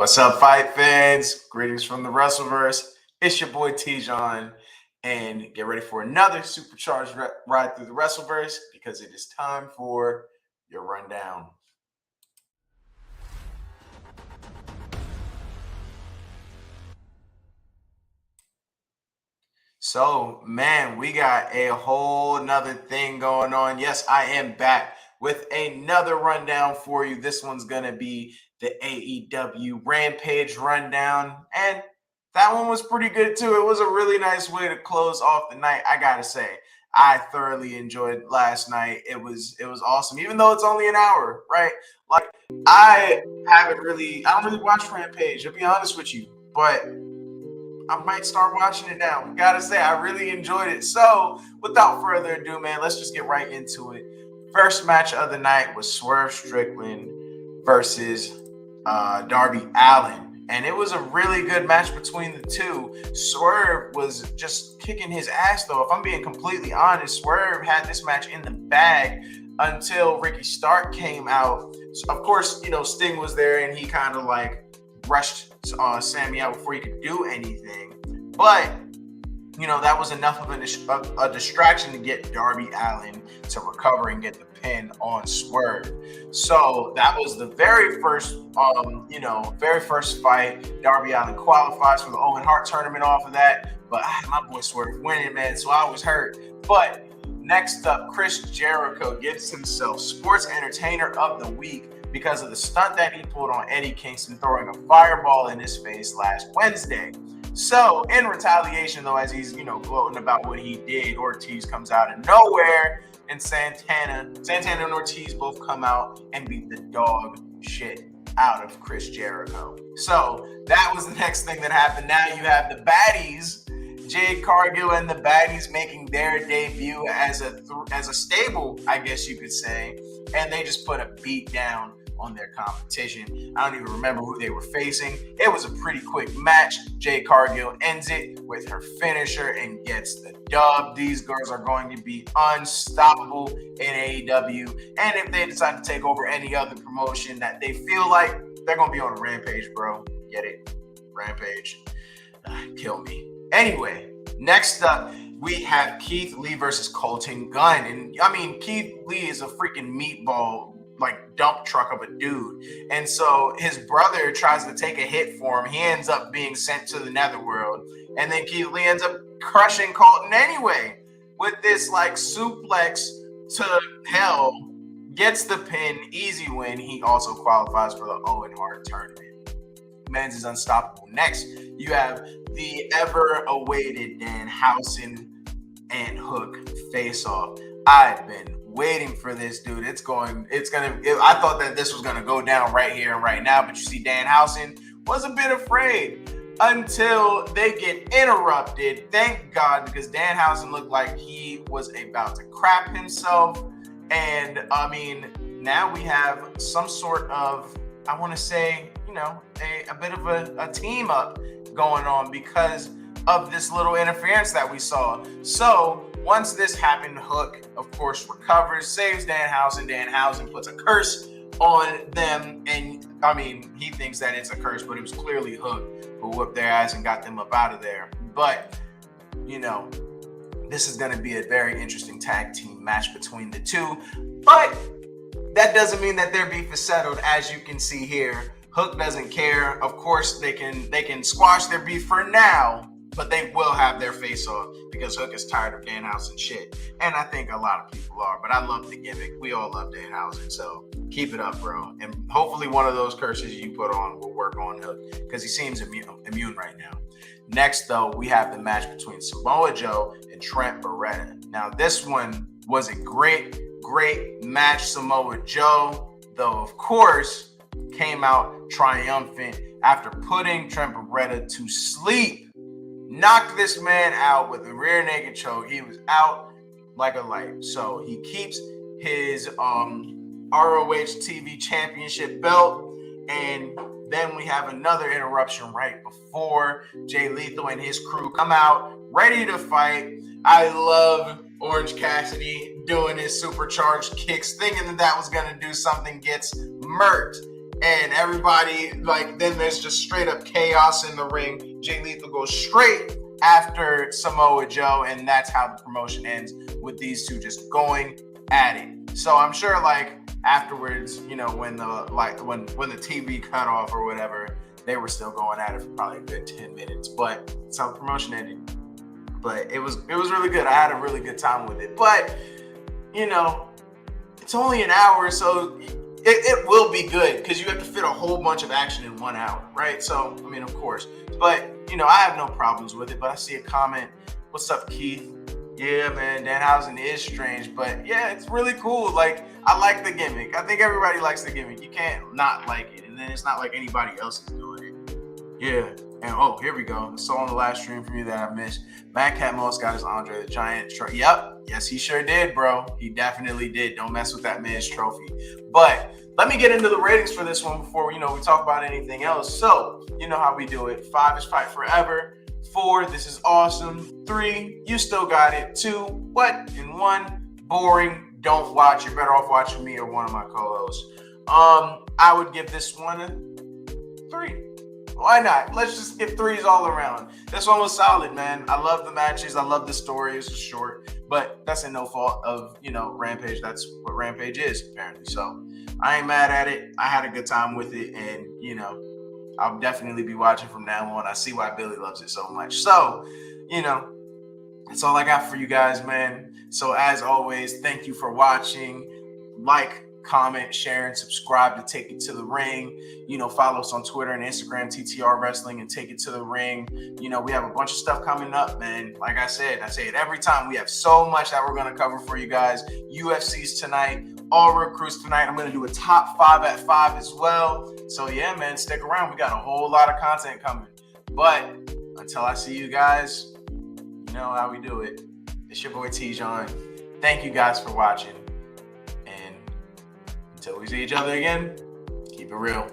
What's up, fight fans? Greetings from the Wrestleverse. It's your boy T-John, and get ready for another supercharged ride through the Wrestleverse because it is time for your rundown. So, man, we got a whole nother thing going on. Yes, I am back with another rundown for you. This one's going to be the AEW Rampage rundown. And that one was pretty good, too. It was a really nice way to close off the night, I got to say. I thoroughly enjoyed last night. It was awesome, even though it's only an hour, right? Like, I don't really watch Rampage, to be honest with you. But I might start watching it now. Gotta say, I really enjoyed it. So, without further ado, man, let's just get right into it. First match of the night was Swerve Strickland versus Darby Allin. And it was a really good match between the two. Swerve was just kicking his ass, though. If I'm being completely honest, Swerve had this match in the bag until Ricky Stark came out. So, of course, Sting was there, and he kind of like rushed Sammy out before he could do anything. But, that was enough of a distraction to get Darby Allin to recover and get the pin on Swerve. So that was the very first fight. Darby Allin qualifies for the Owen Hart tournament off of that. But my boy Swerve winning, man, so I was hurt. But next up, Chris Jericho gets himself Sports Entertainer of the Week because of the stunt that he pulled on Eddie Kingston, throwing a fireball in his face last Wednesday. So, in retaliation, though, as he's, gloating about what he did, Ortiz comes out of nowhere, and Santana and Ortiz both come out and beat the dog shit out of Chris Jericho. So, that was the next thing that happened. Now you have the Baddies, Jade Cargill and the Baddies making their debut as a stable, I guess you could say, and they just put a beat down on their competition. I don't even remember who they were facing. It was a pretty quick match. Jade Cargill ends it with her finisher and gets the dub. These girls are going to be unstoppable in AEW, and if they decide to take over any other promotion that they feel like, they're going to be on a Rampage, bro. Get it? Rampage. Kill me. Anyway, next up, we have Keith Lee versus Colton Gunn. And I mean, Keith Lee is a freaking meatball, like dump truck of a dude. And so his brother tries to take a hit for him. He ends up being sent to the netherworld. And then Keith Lee ends up crushing Colton anyway with this like suplex to hell, gets the pin, easy win. He also qualifies for the Owen Hart tournament. Men's is unstoppable. Next, you have the ever-awaited Danhausen and Hook face-off. I've been waiting for this, dude. I thought that this was gonna go down right here and right now, but you see, Danhausen was a bit afraid until they get interrupted. Thank God, because Danhausen looked like he was about to crap himself. And I mean, now we have some sort of, I want to say, a bit of a team up going on because of this little interference that we saw. So once this happened, Hook, of course, recovers, saves Danhausen. Danhausen puts a curse on them. And I mean, he thinks that it's a curse, but it was clearly Hook who whooped their ass and got them up out of there. But, this is going to be a very interesting tag team match between the two. But that doesn't mean that their beef is settled, as you can see here. Hook doesn't care. Of course, they can squash their beef for now, but they will have their face off because Hook is tired of Danhausen shit. And I think a lot of people are, but I love the gimmick. We all love Danhausen, so keep it up, bro. And hopefully one of those curses you put on will work on Hook because he seems immune right now. Next, though, we have the match between Samoa Joe and Trent Beretta. Now, this one was a great match. Samoa Joe, though, of course, came out triumphant after putting Trent Beretta to sleep. Knocked this man out with a rear naked choke. He was out like a light. So he keeps his ROH TV championship belt. And then we have another interruption right before Jay Lethal and his crew come out ready to fight. I love Orange Cassidy doing his supercharged kicks, thinking that was going to do something, gets murked. and everybody, like, then there's just straight up chaos in the ring. Jay Lethal goes straight after Samoa Joe, and that's how the promotion ends, with these two just going at it. So I'm sure, like, afterwards, you know, when the TV cut off or whatever, they were still going at it for probably a good 10 minutes. But that's how the promotion ended. But it was really good. I had a really good time with it. But, you know, it's only an hour, so it will be good, because you have to fit a whole bunch of action in 1 hour, right? So, I mean, of course. But, you know, I have no problems with it. But I see a comment. What's up, Keith? Yeah, man, Danhausen is strange. But, yeah, it's really cool. Like, I like the gimmick. I think everybody likes the gimmick. You can't not like it. And then it's not like anybody else is doing it. Yeah. And, oh, here we go. I saw on the last stream from you that I missed. Mad Cat Moss got his Andre the Giant trophy. Yep. Yes, he sure did, bro. He definitely did. Don't mess with that Miz trophy. But let me get into the ratings for this one before, you know, we talk about anything else. So, you know how we do it. 5 is Fight Forever. 4, this is awesome. 3, you still got it. 2, what? And 1, boring. Don't watch. You're better off watching me or one of my co-hosts. I would give this one a 3. Why not? Let's just give 3s all around. This one was solid, man. I love the matches. I love the story. It's just short, but that's no fault of, you know, Rampage. That's what Rampage is, apparently. So I ain't mad at it. I had a good time with it, and, you know, I'll definitely be watching from now on. I see why Billy loves it so much. So, you know, that's all I got for you guys, man. So as always, thank you for watching. Like, comment, share, and subscribe to Take It to the Ring. You know, follow us on Twitter and Instagram, TTR Wrestling and Take It to the Ring. You know, we have a bunch of stuff coming up, man. Like I say it every time. We have so much that we're going to cover for you guys. UFC's tonight, All Recruits tonight. I'm going to do a top 5 at 5 as well. So yeah, man, stick around. We got a whole lot of content coming. But until I see you guys, you know how we do it. It's your boy T-John. Thank you guys for watching. Until we see each other again, keep it real.